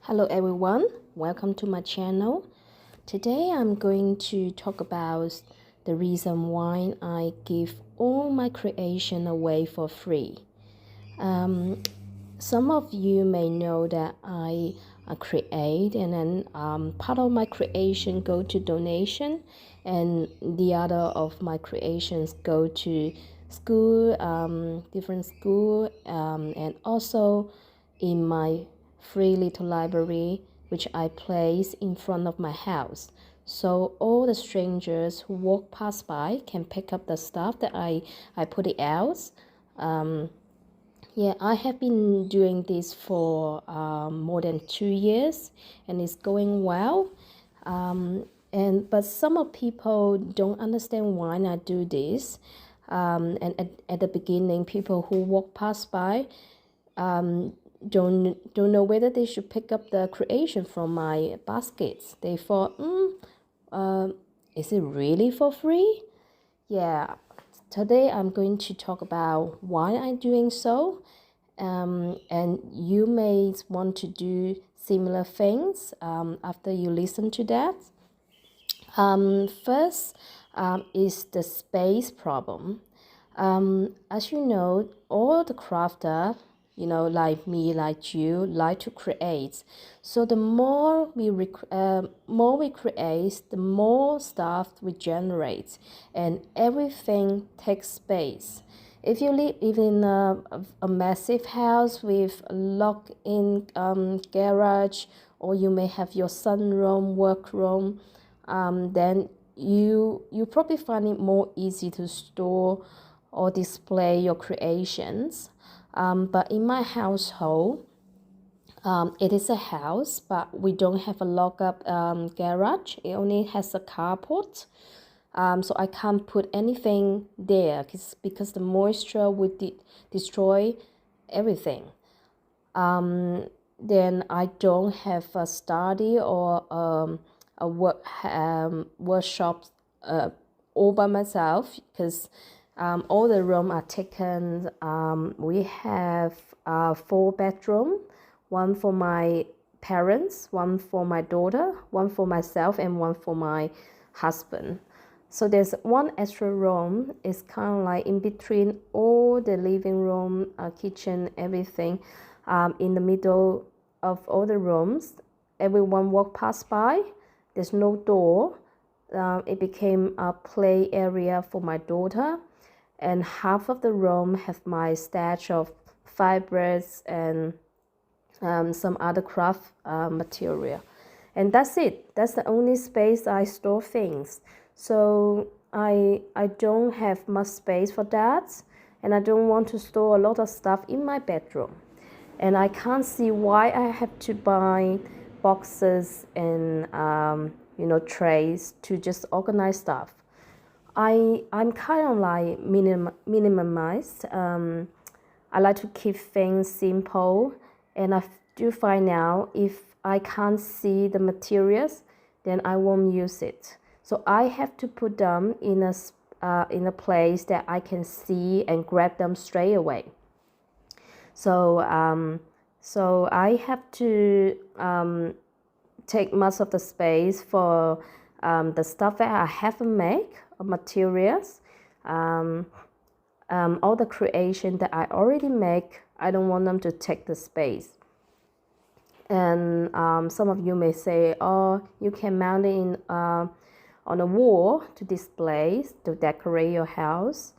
Hello everyone, welcome to my channel. Today I'm going to talk about the reason why I give all my creation away for free. Some of you may know that I create and then part of my creation go to donation and the other of my creations go to school, different school, and also in my free little library which I place in front of my house. So all the strangers who walk past by can pick up the stuff that I put it out. Yeah, I have been doing this for more than 2 years and it's going well. But some of people don't understand why I do this. And at the beginning, people who walk past by don't know whether they should pick up the creation from my baskets. They thought, is it really for free? Yeah, today I'm going to talk about why I'm doing so. And you may want to do similar things after you listen to that. First is the space problem. As you know, all the crafter, like me, like you, like to create. So the more we create, the more stuff we generate, and everything takes space. If you live in a massive house with a locked-in garage, or you may have your sunroom, workroom, then you probably find it more easy to store or display your creations. But in my household, it is a house, but we don't have a lock-up garage. It only has a carport. So I can't put anything there because the moisture would destroy everything. Then I don't have a study or a workshop all by myself because all the rooms are taken. We have 4 bedrooms, one for my parents, one for my daughter, one for myself, and one for my husband. So there's one extra room. It's kind of like in between all the living room, kitchen, everything. In the middle of all the rooms, everyone walk past by. There's no door. It became a play area for my daughter, and half of the room have my stash of fibers and some other craft material, and that's it. That's the only space I store things. So I don't have much space for that, and I don't want to store a lot of stuff in my bedroom. And I can't see why I have to buy boxes and trays to just organize stuff. I'm kind of like minimalized. I like to keep things simple, and I do find out if I can't see the materials, then I won't use it. So I have to put them in a place that I can see and grab them straight away. So I have to take much of the space for the stuff that I haven't made, of materials. All the creation that I already make, I don't want them to take the space. And some of you may say, oh, you can mount it in on a wall to display, to decorate your house.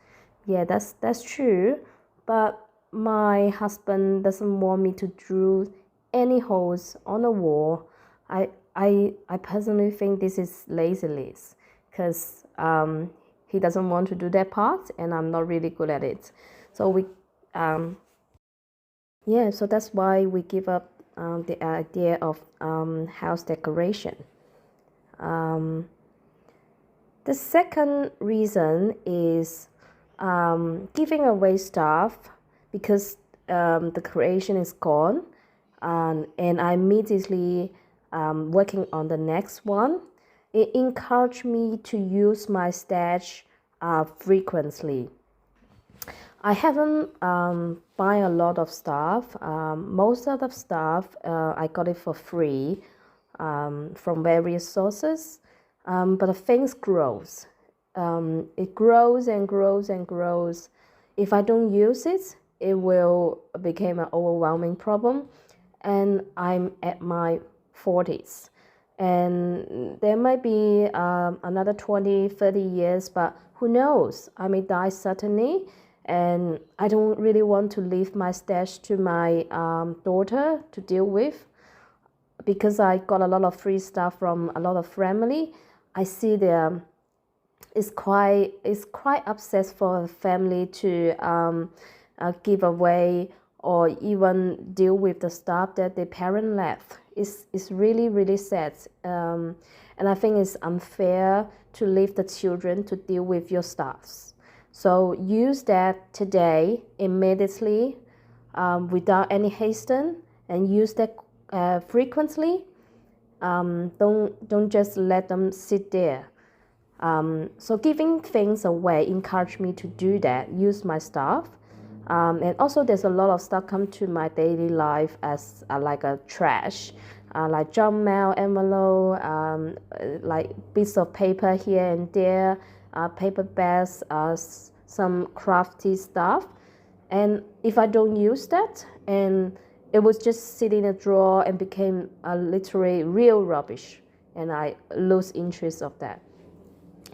Yeah, that's true. But my husband doesn't want me to draw any holes on the wall. I personally think this is laziness because he doesn't want to do that part, and I'm not really good at it. So so that's why we give up the idea of house decoration. The second reason is giving away stuff because the creation is gone, and I immediately working on the next one. It encouraged me to use my stash frequently. I haven't buy a lot of stuff. Most of the stuff I got it for free from various sources. But the things grows. It grows and grows and grows. If I don't use it, it will become an overwhelming problem. And I'm at my 40s. And there might be another 20, 30 years, but who knows? I may die suddenly. And I don't really want to leave my stash to my daughter to deal with, because I got a lot of free stuff from a lot of family. I see there it's quite upset for a family to give away or even deal with the stuff that their parent left. It's really, really sad. And I think it's unfair to leave the children to deal with your stuffs. So use that today, immediately, without any hasten, and use that frequently. Don't just let them sit there. So giving things away encouraged me to do that, use my stuff. And also there's a lot of stuff come to my daily life as like a trash, like junk mail, envelope, like bits of paper here and there, paper bags, some crafty stuff. And if I don't use that, and it was just sitting in a drawer and became literally real rubbish, and I lose interest of that.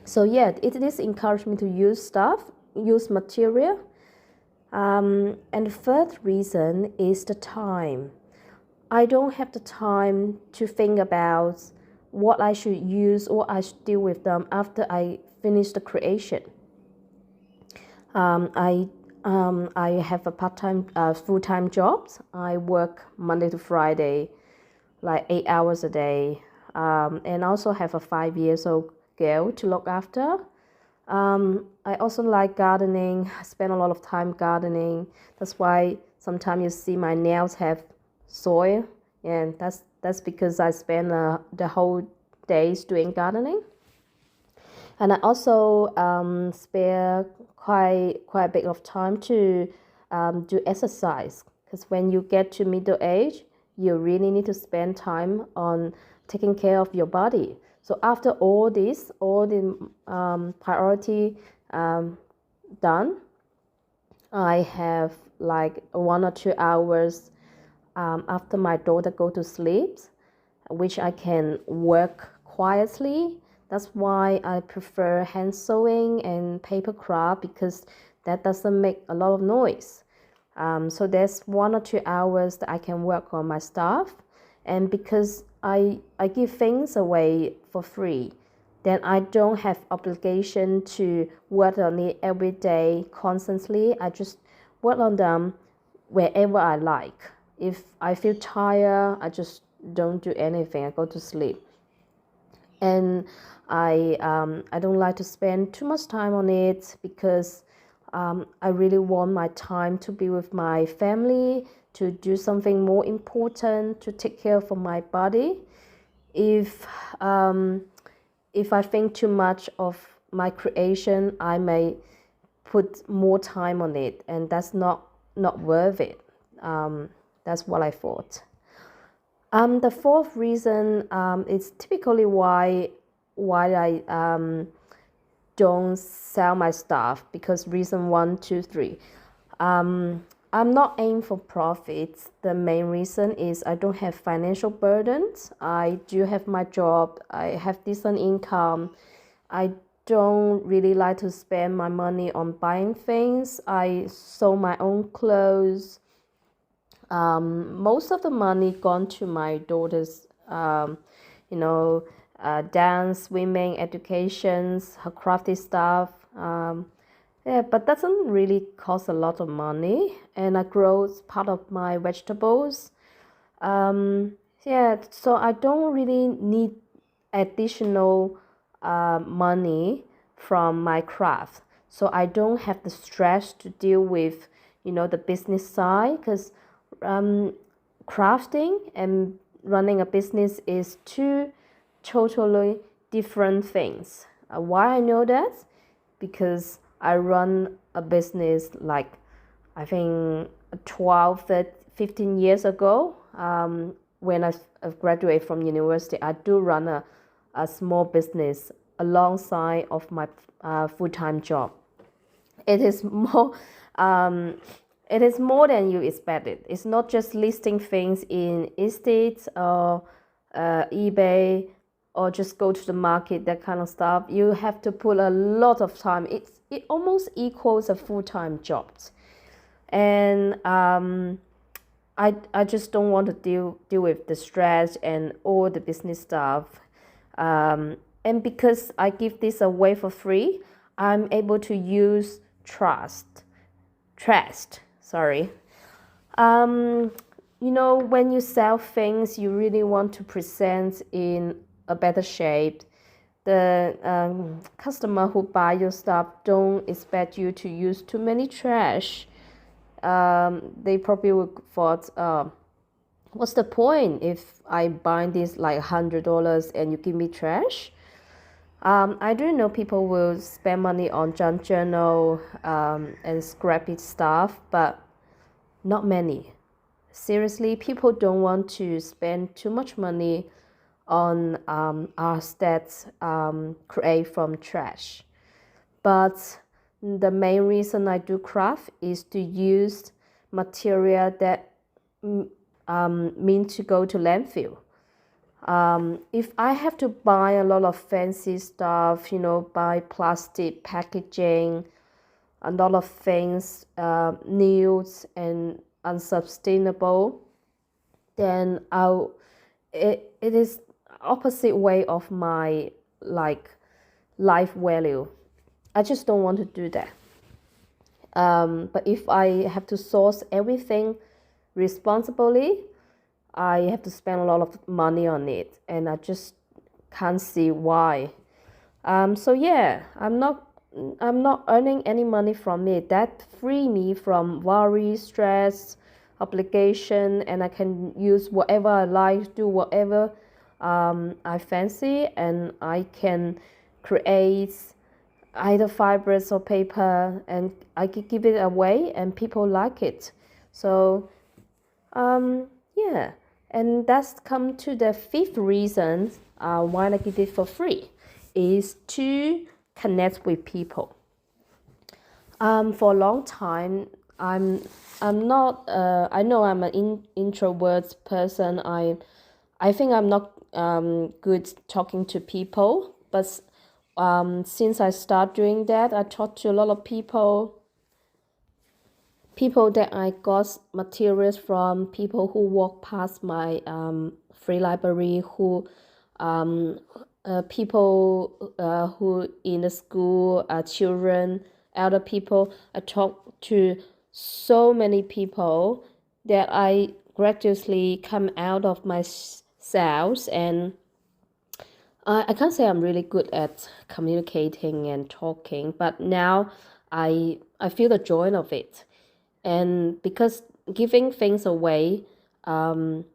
So yeah, it is encouraged me to use stuff, use material. And the third reason is the time. I don't have the time to think about what I should use or I should deal with them after I finish the creation. I have a part-time, full-time job. I work Monday to Friday, like 8 hours a day, and also have a 5-year-old girl to look after. I also like gardening. I spend a lot of time gardening. That's why sometimes you see my nails have soil, and that's because I spend the whole days doing gardening. And I also spare quite a bit of time to do exercise, because when you get to middle age, you really need to spend time on taking care of your body. So after all the priority done, I have like 1 or 2 hours after my daughter go to sleep, which I can work quietly. That's why I prefer hand sewing and paper craft, because that doesn't make a lot of noise. So there's 1 or 2 hours that I can work on my stuff. And because I give things away for free, then I don't have obligation to work on it every day constantly. I just work on them wherever I like. If I feel tired, I just don't do anything. I go to sleep. And I don't like to spend too much time on it, because I really want my time to be with my family, to do something more important, to take care of my body. If I think too much of my creation, I may put more time on it, and that's not worth it. That's what I thought. The fourth reason is typically why I don't sell my stuff, because reason 1, 2, 3. I'm not aiming for profits. The main reason is I don't have financial burdens. I do have my job. I have decent income. I don't really like to spend my money on buying things. I sew my own clothes. Most of the money gone to my daughter's, dance, swimming, educations, her crafty stuff. Yeah, but doesn't really cost a lot of money, and I grow part of my vegetables. Yeah, so I don't really need additional money from my craft. So I don't have the stress to deal with, the business side, because crafting and running a business is two totally different things. Why I know that? Because I run a business like I think 12, 15 years ago, when I graduated from university, I do run a small business alongside of my full-time job. It is more it is more than you expected. It's not just listing things in estates or eBay or just go to the market, that kind of stuff. You have to put a lot of time. It almost equals a full-time job. And I just don't want to deal with the stress and all the business stuff. And because I give this away for free, I'm able to use trust. Sorry. When you sell things, you really want to present in a better shape. The customer who buy your stuff don't expect you to use too many trash. They probably would thought, what's the point if I buy this like $100 and you give me trash? I do know people will spend money on junk journal and scrappy stuff, but not many. Seriously, people don't want to spend too much money on art that create from trash. But the main reason I do craft is to use material that mean to go to landfill. If I have to buy a lot of fancy stuff, buy plastic packaging, a lot of things new and unsustainable, then it is opposite way of my life value. I just don't want to do that. But if I have to source everything responsibly, I have to spend a lot of money on it, and I just can't see why. So yeah, I'm not earning any money from it. That free me from worry, stress, obligation, and I can use whatever I like, do whatever I fancy, and I can create either fibers or paper, and I can give it away, and people like it. So yeah, and that's come to the fifth reason why I give it for free, is to connect with people. For a long time, I'm not. I know I'm an introvert person. I think I'm not good talking to people, but since I start doing that, I talk to a lot of people that I got materials from, people who walk past my free library, who people who in the school, children, elder people. I talk to so many people that I gradually come out of myself, and I can't say I'm really good at communicating and talking, but now I feel the joy of it. And because giving things away, most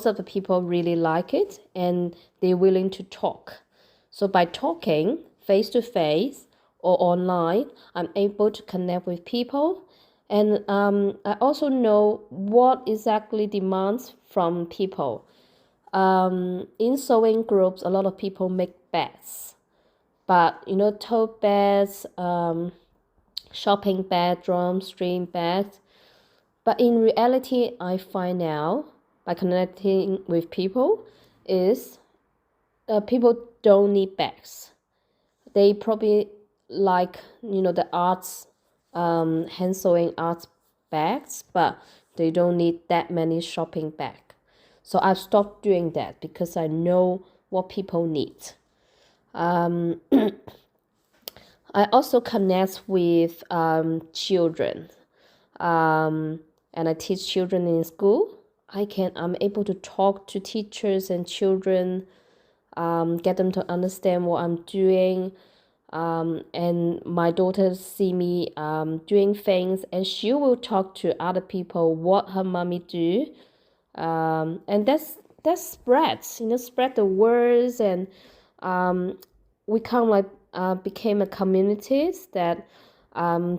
of the people really like it, and they're willing to talk. So by talking face to face or online, I'm able to connect with people, and I also know what exactly demands from people. In sewing groups, a lot of people make bags, but tote bags, shopping bag, drum string bags. But in reality, I find out by connecting with people is people don't need bags. They probably like the arts, hand sewing arts bags, but they don't need that many shopping bags. So I've stopped doing that because I know what people need. I also connect with children, and I teach children in school. I'm able to talk to teachers and children, get them to understand what I'm doing. And my daughters see me doing things, and she will talk to other people what her mommy do, and that spreads, spread the words, and we kind of like became a community that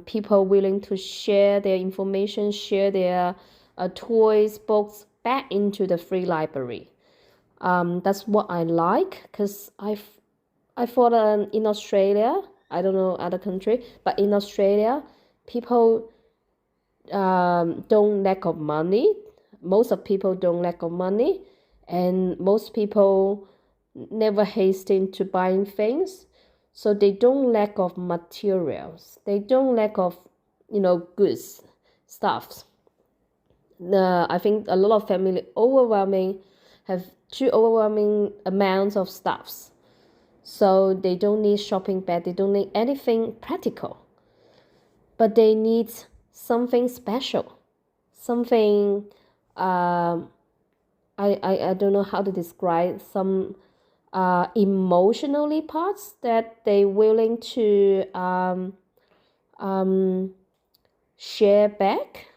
People willing to share their information, share their toys, books back into the free library. That's what I like, because I thought in Australia, I don't know other country, but in Australia, people don't lack of money. Most of people don't lack of money, and most people never hasten to buying things, so they don't lack of materials. They don't lack of goods, stuffs. I think a lot of family have too overwhelming amounts of stuffs, so they don't need shopping bag. They don't need anything practical, but they need something special, something I don't know how to describe, some emotionally parts that they willing to share back.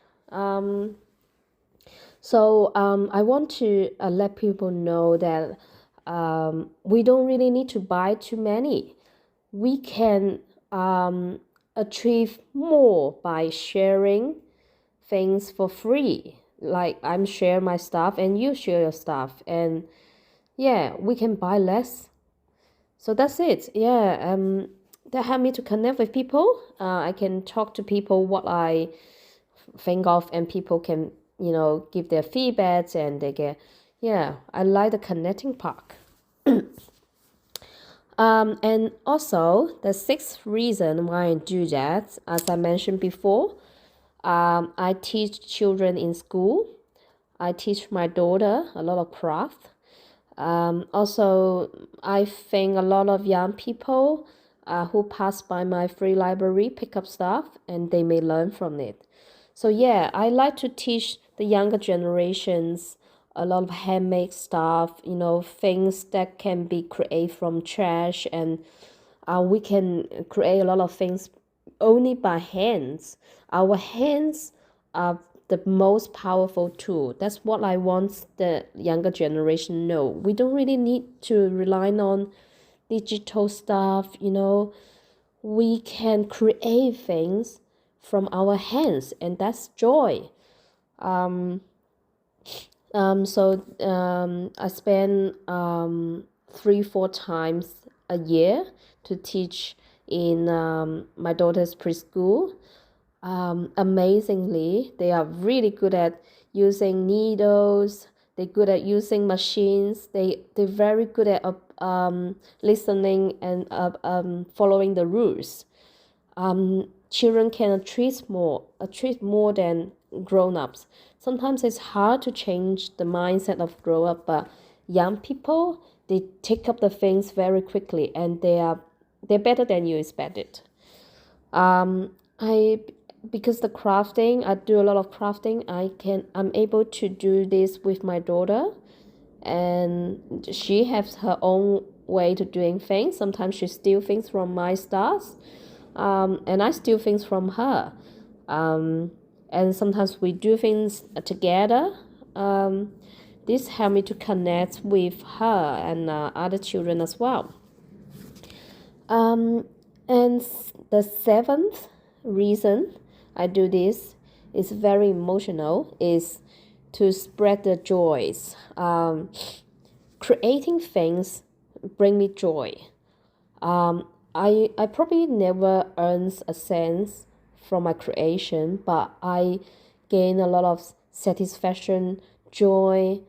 So I want to let people know that we don't really need to buy too many. We can achieve more by sharing things for free. Like I'm share my stuff and you share your stuff, and yeah, we can buy less. So that's it. Yeah, that helped me to connect with people. I can talk to people what I think of, and people can give their feedbacks, and they get, yeah, I like the connecting part. And also the sixth reason why I do that, as I mentioned before, I teach children in school. I teach my daughter a lot of craft. Also, I think a lot of young people who pass by my free library pick up stuff, and they may learn from it. So yeah, I like to teach the younger generations a lot of handmade stuff, things that can be created from trash, and we can create a lot of things only by hands. Our hands are the most powerful tool. That's what I want the younger generation to know. We don't really need to rely on digital stuff, we can create things from our hands, and that's joy. I spend 3-4 times a year to teach in my daughter's preschool. Amazingly, they are really good at using needles. They're good at using machines. They're very good at listening and following the rules. Children can achieve more than grown-ups. Sometimes it's hard to change the mindset of grown-up, but young people, they take up the things very quickly, and they're better than you expected. Because the crafting, I do a lot of crafting. I'm able to do this with my daughter, and she has her own way to doing things. Sometimes she steals things from my stars, and I steal things from her. And sometimes we do things together. This helped me to connect with her and other children as well. And the seventh reason I do this is very emotional, is to spread the joys. Creating things bring me joy. I probably never earns a cent from my creation, but I gain a lot of satisfaction, joy,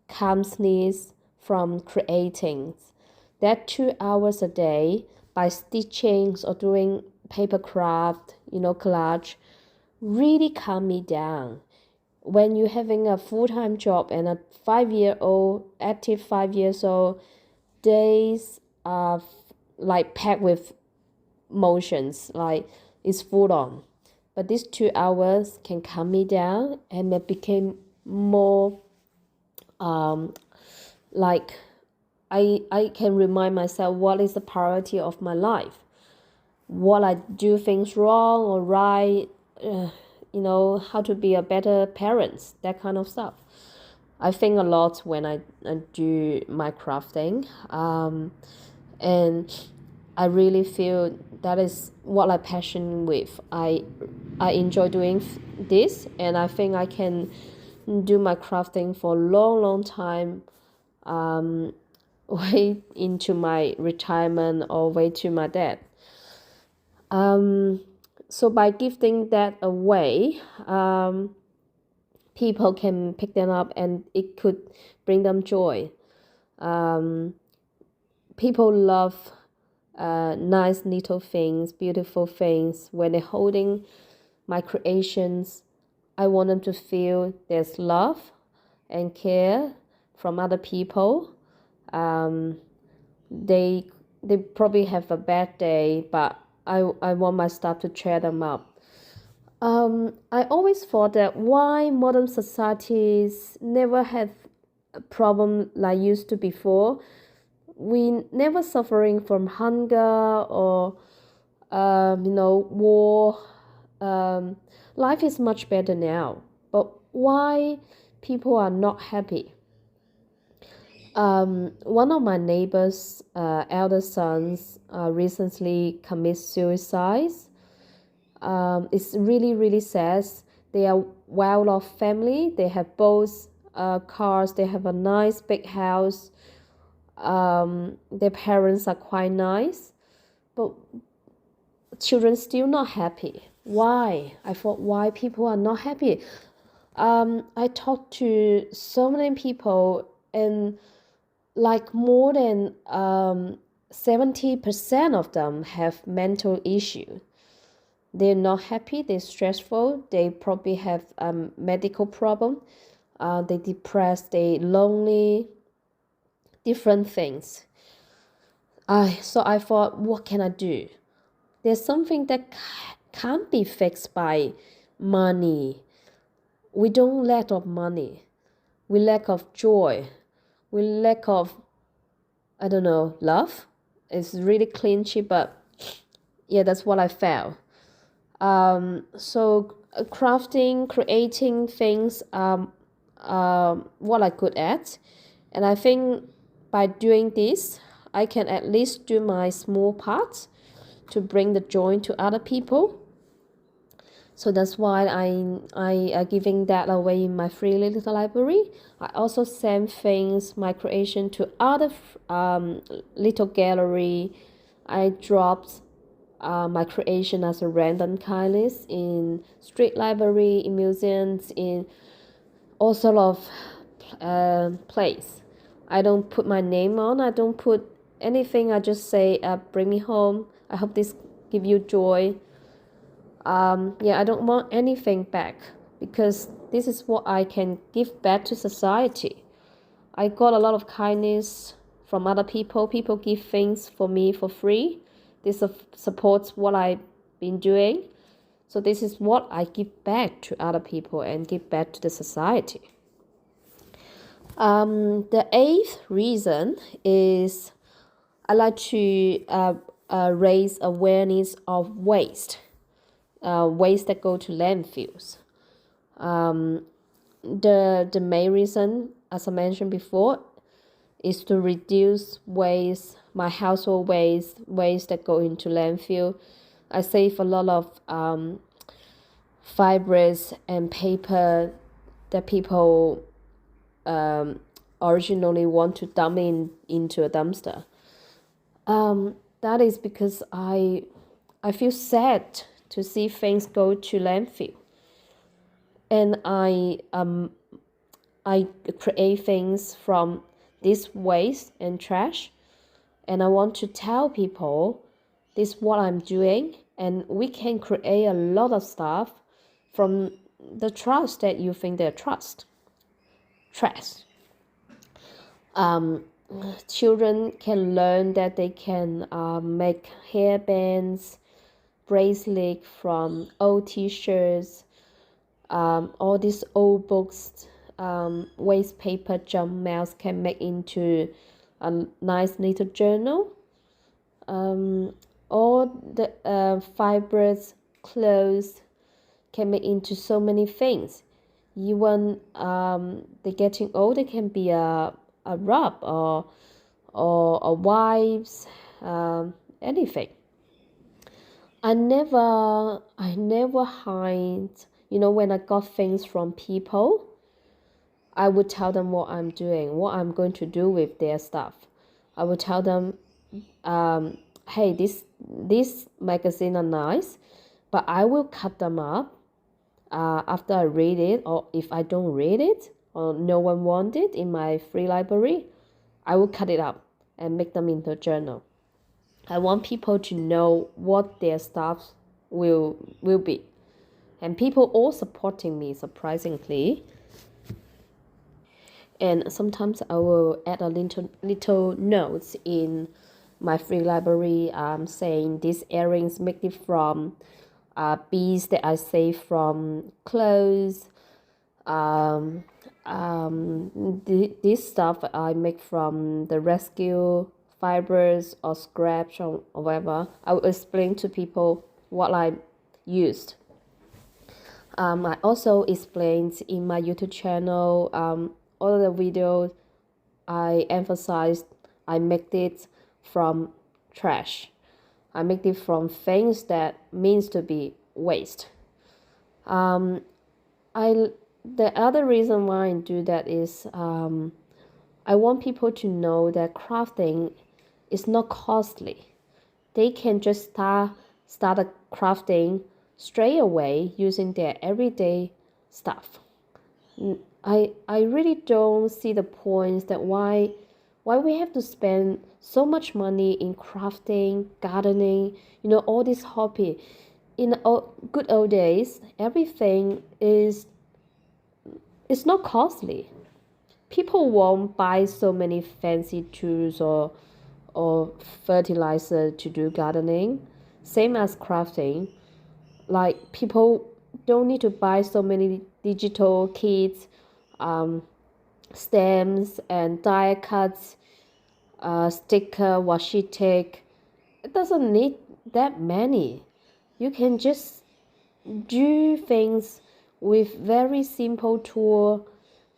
calmness from creating. That 2 hours a day by stitching or doing paper craft, collage, really calm me down. When you're having a full-time job and a 5-year-old, active 5 years old, days are like packed with motions, like it's full on. But these 2 hours can calm me down, and it became more like I can remind myself what is the priority of my life, what I do things wrong or right, how to be a better parent, that kind of stuff. I think a lot when I do my crafting, and I really feel that is what I'm passionate with. I enjoy doing this, and I think I can do my crafting for a long time, way into my retirement or way to my death. So by gifting that away, people can pick them up and it could bring them joy. People love nice little things, beautiful things. When they're holding my creations, I want them to feel there's love and care from other people. They probably have a bad day, but I want my stuff to cheer them up. I always thought that why modern societies never have a problem like used to before. We never suffering from hunger or war. Life is much better now, but why people are not happy? One of my neighbors' elder sons recently commit suicide. It's really sad. They are well-off family. They have both cars. They have a nice big house. Their parents are quite nice, but children still not happy. Why? I thought, why people are not happy? I talked to so many people, and like more than 70% of them have mental issue. They're not happy, they're stressful, they probably have a medical problem, they depressed, they lonely, different things. So I thought, what can I do? There's something that can't be fixed by money. We don't lack of money. We lack of joy. We lack of, I don't know, love. It's really cliche, but yeah, that's what I felt. So crafting, creating things, what I could add, and I think by doing this, I can at least do my small part to bring the joy to other people. So that's why I giving that away in my free little library. I also send things, my creation, to other little gallery. I dropped my creation as a random kindness in street library, in museums, in all sort of place. I don't put my name on. I don't put anything. I just say, bring me home. I hope this give you joy. I don't want anything back, because this is what I can give back to society. I got a lot of kindness from other people. People give things for me for free. This supports what I've been doing. So this is what I give back to other people and give back to the society. The eighth reason is I like to raise awareness of waste. Waste that go to landfills. The main reason, as I mentioned before, is to reduce waste, my household waste that go into landfill. I save a lot of fibers and paper that people originally want to dump into a dumpster. That is because I feel sad to see things go to landfill, and I create things from this waste and trash, and I want to tell people this is what I'm doing, and we can create a lot of stuff from the trash that you think they're trash. Children can learn that they can make hairbands, bracelet from old t-shirts, all these old books, waste paper junk mails can make into a nice little journal. All the fibers, clothes can make into so many things. Even they're getting old, it can be a rug or wives, anything. I never hide, when I got things from people, I would tell them what I'm doing, what I'm going to do with their stuff. I would tell them, hey, this magazine are nice, but I will cut them up after I read it, or if I don't read it, or no one wants it in my free library, I will cut it up and make them into a journal. I want people to know what their stuff will be. And people all supporting me, surprisingly. And sometimes I will add a little notes in my free library, saying these earrings made it from beads that I save from clothes. This stuff I make from the rescue fibers or scraps or whatever. I will explain to people what I used. I also explained in my YouTube channel, all the videos I emphasized I make it from trash. I make it from things that means to be waste. The other reason why I do that is I want people to know that crafting is not costly. They can just start a crafting straight away using their everyday stuff. I really don't see the points that why we have to spend so much money in crafting, gardening, all this hobby. In good old days, everything is not costly. People won't buy so many fancy tools or fertilizer to do gardening. Same as crafting. Like, people don't need to buy so many digital kits, stamps and die cuts, sticker, washi tape. It doesn't need that many. You can just do things with very simple tool.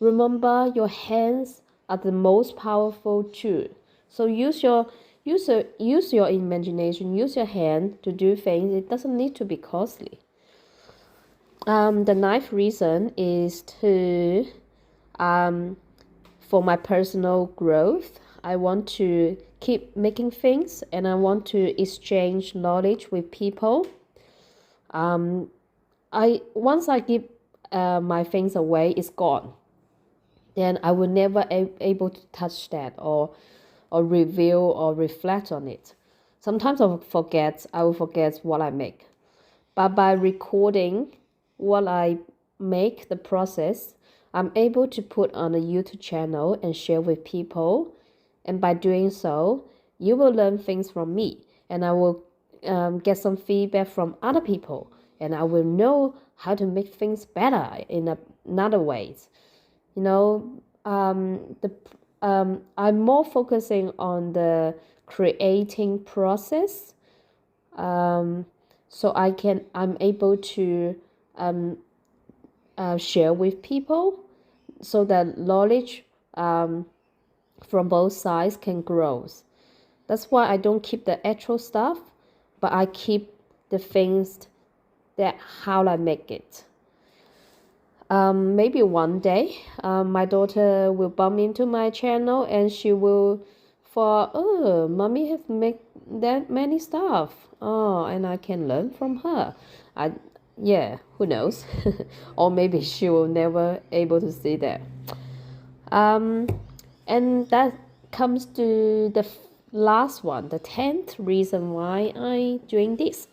Remember, your hands are the most powerful tool. So use your imagination, use your hand to do things. It doesn't need to be costly. The ninth reason is for my personal growth. I want to keep making things, and I want to exchange knowledge with people. Once I give my things away, it's gone. Then I will never able to touch that or review or reflect on it. Sometimes I will forget what I make. But by recording what I make, the process, I'm able to put on a YouTube channel and share with people. And by doing so, you will learn things from me, and I will get some feedback from other people, and I will know how to make things better in another ways. I'm more focusing on the creating process. So I'm able to share with people, so that knowledge from both sides can grow. That's why I don't keep the actual stuff, but I keep the things that how I make it. Maybe one day, my daughter will bump into my channel and she will, mommy have made that many stuff. Oh, and I can learn from her. Who knows? Or maybe she will never able to see that. And that comes to the last one, the 10th reason why I doing this.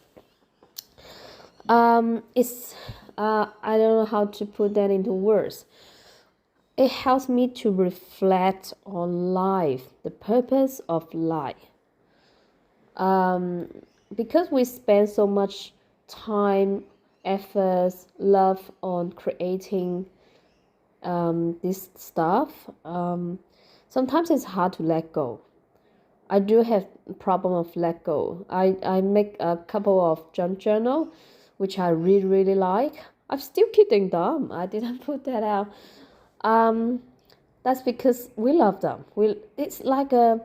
It's I don't know how to put that into words. It helps me to reflect on life, the purpose of life. Because we spend so much time, efforts, love on creating this stuff, sometimes it's hard to let go. I do have a problem of let go. I make a couple of junk journal, which I really, really like. I'm still keeping them. I didn't put that out. That's because we love them. It's like a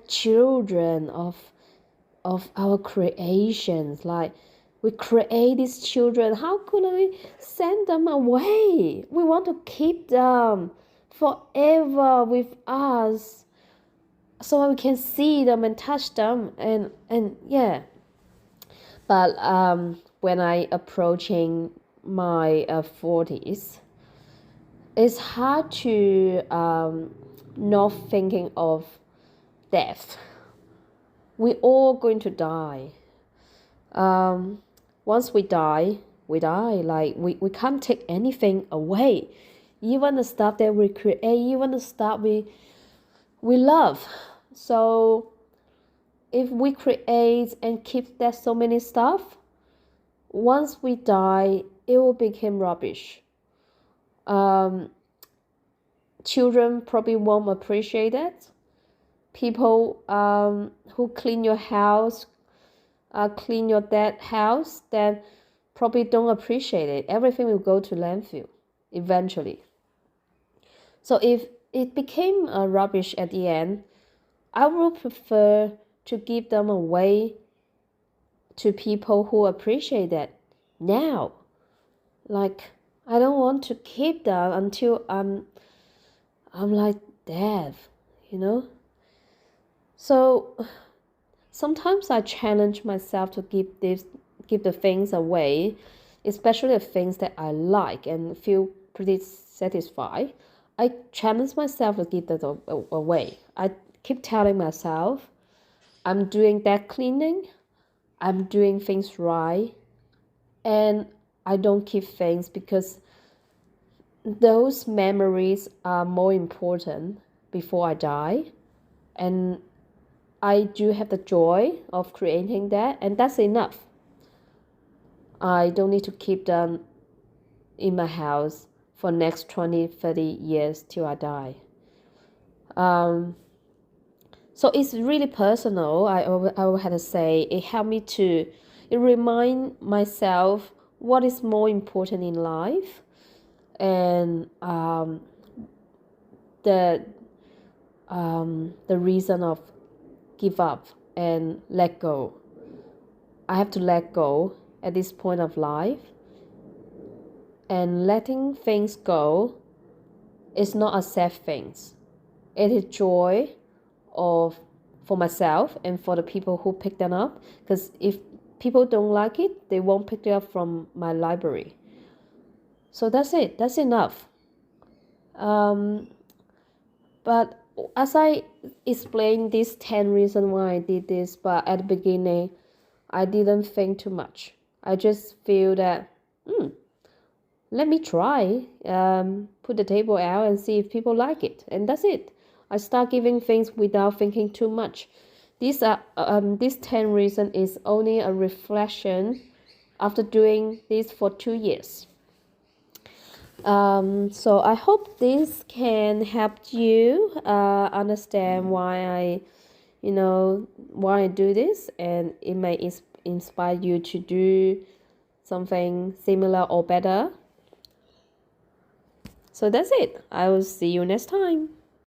children of of our creations. Like, we create these children. How could we send them away? We want to keep them forever with us, so we can see them and touch them, and yeah. But when I approaching my 40s, it's hard to not thinking of death. We're all going to die. Once we die, we die. Like, we can't take anything away. Even the stuff that we create, even the stuff we love. So if we create and keep that so many stuff, once we die, it will become rubbish. Children probably won't appreciate it. People who clean your house, clean your dead house, then probably don't appreciate it. Everything will go to landfill eventually. So if it became rubbish at the end, I would prefer to give them away to people who appreciate that now. Like, I don't want to keep them until I'm like dead, you know. So sometimes I challenge myself to give the things away, especially the things that I like and feel pretty satisfied. I challenge myself to give that away. I keep telling myself, I'm doing that cleaning, I'm doing things right, and I don't keep things because those memories are more important before I die. And I do have the joy of creating that, and that's enough. I don't need to keep them in my house for next 20, 30 years till I die. So it's really personal. I will have to say it helped me to remind myself what is more important in life, and the reason of give up and let go. I have to let go at this point of life, and letting things go is not a sad thing. It is joy for myself and for the people who pick them up, because if people don't like it, they won't pick it up from my library. So that's it. That's enough. But as I explained these 10 reasons why I did this, but at the beginning, I didn't think too much. I just feel that, let me try, put the table out and see if people like it. And that's it. I start giving things without thinking too much. These 10 reasons is only a reflection after doing this for 2 years. So I hope this can help you understand why I do this, and it may inspire you to do something similar or better. So that's it. I will see you next time.